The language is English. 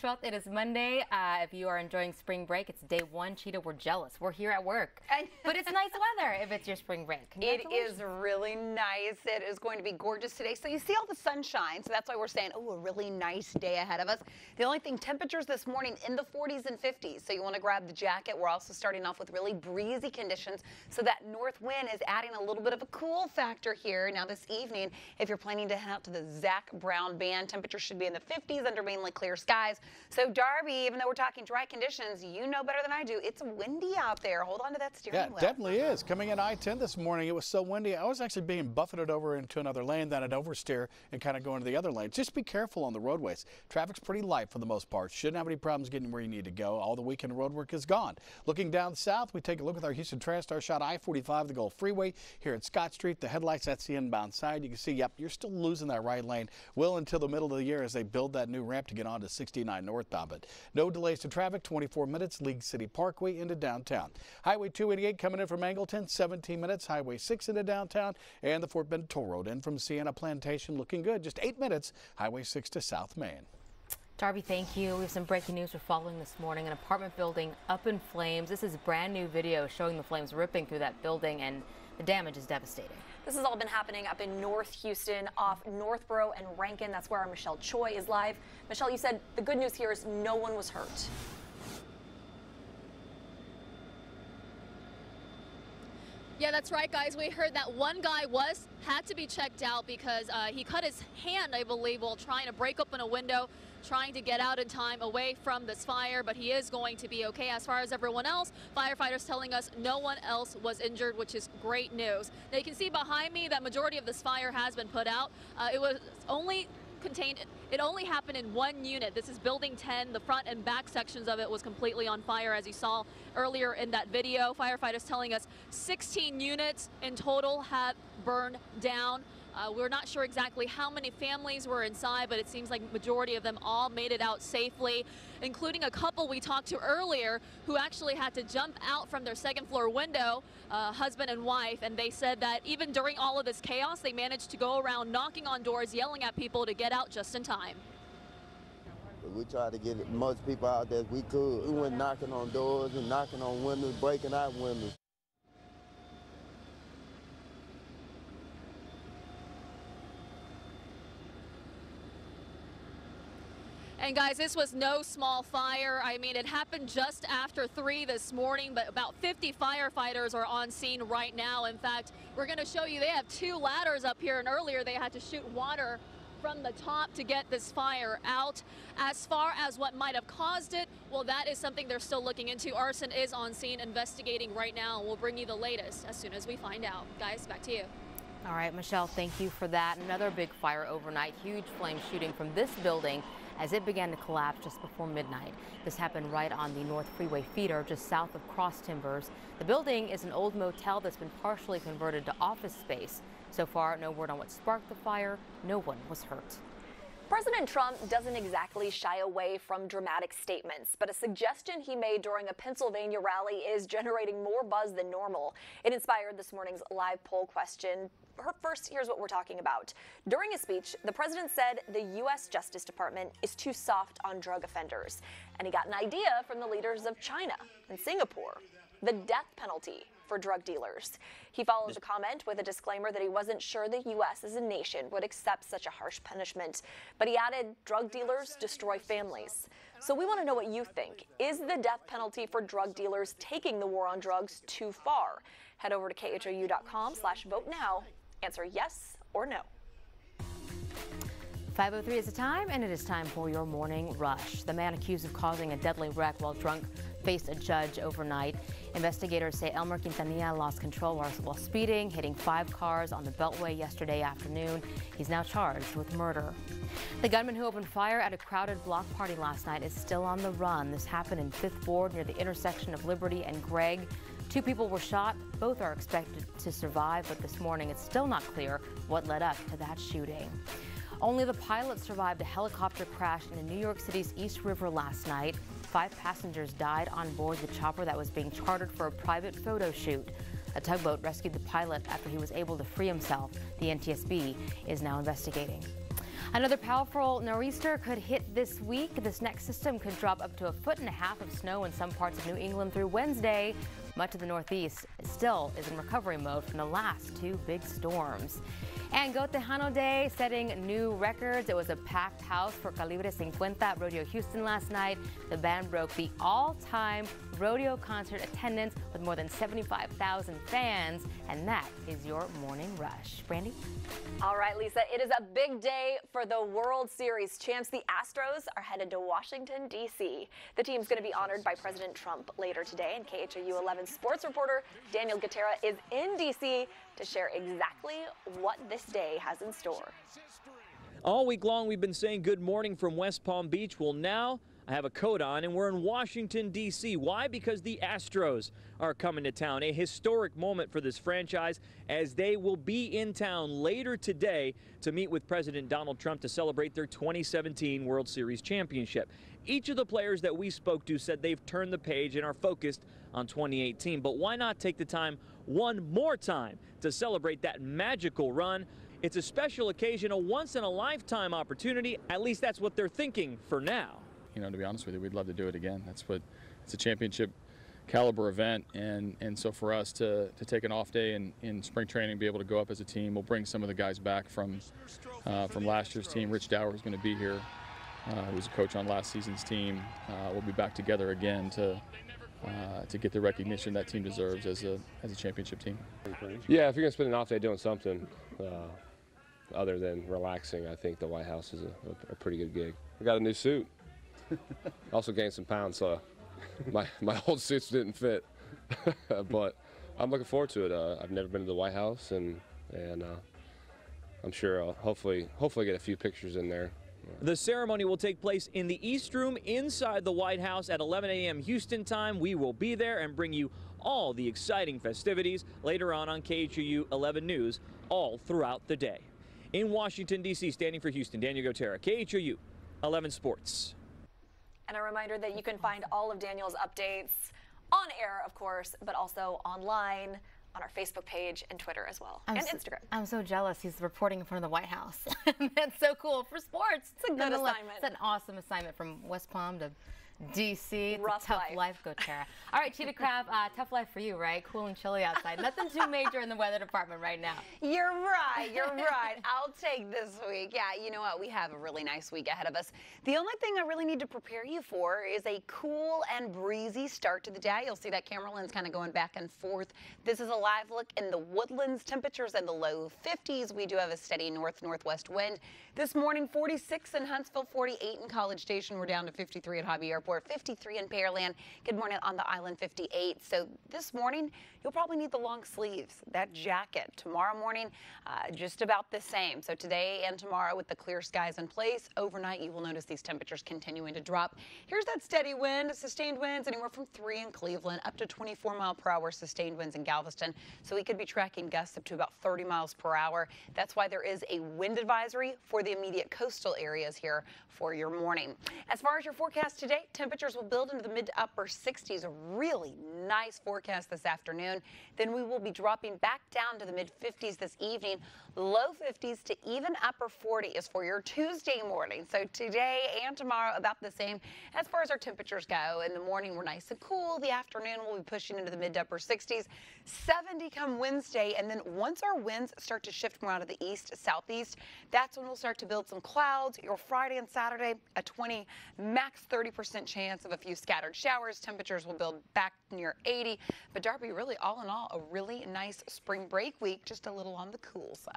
March 12th. It is Monday. If you are enjoying spring break, it's day one. Cheetah, we're jealous. We're here at work. But it's nice weather if it's your spring break. It is really nice. It is going to be gorgeous today. So you see all the sunshine. So that's why we're saying, oh, a really nice day ahead of us. The only thing, temperatures this morning in the 40s and 50s. So you want to grab the jacket. We're also starting off with really breezy conditions. So that north wind is adding a little bit of a cool factor here. Now this evening, if you're planning to head out to the Zach Brown Band, temperatures should be in the 50s under mainly clear skies. So Darby, even though we're talking dry conditions, you know better than I do, it's windy out there. Hold on to that steering wheel. Yeah, it definitely is. Coming in I-10 this morning, it was so windy, I was actually being buffeted over into another lane, then I'd oversteer and kind of go into the other lane. Just be careful on the roadways. Traffic's pretty light for the most part. Shouldn't have any problems getting where you need to go. All the weekend road work is gone. Looking down south, we take a look at our Houston TranStar shot I-45, the Gulf Freeway here at Scott Street. The headlights, that's the inbound side. You can see, yep, you're still losing that right lane. Will until the middle of the year as they build that new ramp to get on to 69 northbound. But no delays to traffic, 24 minutes, League City Parkway into downtown. Highway 288 coming in from Angleton, 17 minutes. Highway 6 into downtown. And the Fort Bend Toll Road in from Sienna Plantation looking good. Just 8 minutes, Highway 6 to South Main. Darby, thank you. We have some breaking news we're following this morning. An apartment building up in flames. This is brand new video showing the flames ripping through that building, and the damage is devastating. This has all been happening up in North Houston off Northborough and Rankin. That's where our Michelle Choi is live. Michelle, you said the good news here is no one was hurt. Yeah, that's right, guys. We heard that one guy had to be checked out because he cut his hand, I believe, while trying to break open a window, trying to get out in time away from this fire, but he is going to be okay. As far as everyone else, firefighters telling us no one else was injured, which is great news. Now you can see behind me that majority of this fire has been put out. It only happened in one unit. This is building 10. The front and back sections of it was completely on fire, as you saw earlier in that video. Firefighters telling us 16 units in total have burned down. We're not sure exactly how many families were inside, but it seems like majority of them all made it out safely, including a couple we talked to earlier who actually had to jump out from their second floor window, husband and wife, and they said that even during all of this chaos, they managed to go around knocking on doors, yelling at people to get out just in time. We tried to get as much people out there as we could. We went knocking on doors and knocking on windows, breaking out windows. And guys, this was no small fire. I mean, it happened just after 3 this morning, but about 50 firefighters are on scene right now. In fact, we're going to show you, they have 2 ladders up here, and earlier they had to shoot water from the top to get this fire out. As far as what might have caused it, well, that is something they're still looking into. Arson is on scene investigating right now, and we'll bring you the latest as soon as we find out. Guys, back to you. All right, Michelle, thank you for that. Another big fire overnight, huge flame shooting from this building as it began to collapse just before midnight. This happened right on the North Freeway feeder just south of Cross Timbers. The building is an old motel that's been partially converted to office space. So far, no word on what sparked the fire. No one was hurt. President Trump doesn't exactly shy away from dramatic statements, but a suggestion he made during a Pennsylvania rally is generating more buzz than normal. It inspired this morning's live poll question. First, here's what we're talking about. During his speech, the president said the U.S. Justice Department is too soft on drug offenders, and he got an idea from the leaders of China and Singapore: the death penalty for drug dealers. He followed the comment with a disclaimer that he wasn't sure the U.S. as a nation would accept such a harsh punishment. But he added, drug dealers destroy families. So we want to know what you think. Is the death penalty for drug dealers taking the war on drugs too far? Head over to KHOU.com/vote now. Answer yes or no. 5:03 is the time, and it is time for your morning rush. The man accused of causing a deadly wreck while drunk faced a judge overnight. Investigators say Elmer Quintanilla lost control while speeding, hitting 5 cars on the Beltway yesterday afternoon. He's now charged with murder. The gunman who opened fire at a crowded block party last night is still on the run. This happened in 5th Ward near the intersection of Liberty and Gregg. 2 people were shot. Both are expected to survive, but this morning it's still not clear what led up to that shooting. Only the pilot survived a helicopter crash in New York City's East River last night. 5 passengers died on board the chopper that was being chartered for a private photo shoot. A tugboat rescued the pilot after he was able to free himself. The NTSB is now investigating. Another powerful nor'easter could hit this week. This next system could drop up to 1.5 feet of snow in some parts of New England through Wednesday. Much of the Northeast still is in recovery mode from the last two big storms. And Go Tejano Day setting new records. It was a packed house for Calibre 50 at Rodeo Houston last night. The band broke the all-time rodeo concert attendance with more than 75,000 fans. And that is your morning rush. Brandy? All right, Lisa, it is a big day for the World Series champs. The Astros are headed to Washington, D.C. The team's going to be honored by President Trump later today, and KHOU 11 sports reporter Daniel Gutera is in D.C. to share exactly what this day has in store. All week long, we've been saying good morning from West Palm Beach. Well, now I have a coat on, and we're in Washington, D.C. Why? Because the Astros are coming to town. A historic moment for this franchise, as they will be in town later today to meet with President Donald Trump to celebrate their 2017 World Series championship. Each of the players that we spoke to said they've turned the page and are focused on 2018. But why not take the time one more time to celebrate that magical run? It's a special occasion, a once-in-a-lifetime opportunity. At least that's what they're thinking for now. You know, to be honest with you, we'd love to do it again. It's a championship caliber event, and so for us to take an off day in spring training, be able to go up as a team, we'll bring some of the guys back from last year's team. Rich Dower is going to be here. He was a coach on last season's team. We'll be back together again to get the recognition that team deserves as a championship team. Yeah, if you're going to spend an off day doing something other than relaxing, I think the White House is a pretty good gig. I got a new suit. Also gained some pounds, so my old suits didn't fit. But I'm looking forward to it. I've never been to the White House, and I'm sure I'll hopefully get a few pictures in there. The ceremony will take place in the East Room inside the White House at 11 a.m. Houston time. We will be there and bring you all the exciting festivities later on KHOU 11 News all throughout the day. In Washington, D.C., standing for Houston, Daniel Gutera, KHOU 11 Sports. And a reminder that you can find all of Daniel's updates on air, of course, but also online on our Facebook page and Twitter as well, and Instagram. I'm so jealous he's reporting in front of the White House. That's so cool for sports. It's a good assignment. It's an awesome assignment from West Palm to D.C. It's Rough a tough life, Gutera. All right, Cheetah Crab, tough life for you, right? Cool and chilly outside. Nothing too major in the weather department right now. You're right. You're right. I'll take this week. Yeah, you know what? We have a really nice week ahead of us. The only thing I really need to prepare you for is a cool and breezy start to the day. You'll see that camera lens kind of going back and forth. This is a live look in the Woodlands. Temperatures in the low 50s. We do have a steady northwest wind. This morning, 46 in Huntsville, 48 in College Station. We're down to 53 at Hobby Airport, 53 in Pearland. Good morning on the island, 58. So this morning, you'll probably need the long sleeves, that jacket. Tomorrow morning, just about the same. So today and tomorrow with the clear skies in place, overnight you will notice these temperatures continuing to drop. Here's that steady wind, sustained winds anywhere from 3 in Cleveland up to 24-mile-per-hour sustained winds in Galveston. So we could be tracking gusts up to about 30 miles per hour. That's why there is a wind advisory for the immediate coastal areas here for your morning. As far as your forecast today, temperatures will build into the mid to upper 60s. A really nice forecast this afternoon. Then we will be dropping back down to the mid 50s this evening. Low 50s to even upper 40s for your Tuesday morning. So today and tomorrow about the same as far as our temperatures go. In the morning we're nice and cool. The afternoon we'll be pushing into the mid to upper 60s. 70 come Wednesday, and then once our winds start to shift more out of the east southeast, that's when we'll start to build some clouds. Your Friday and Saturday, a 20 max 30% chance of a few scattered showers. Temperatures will build back near 80. But Darby, really all in all, a really nice spring break week, just a little on the cool side.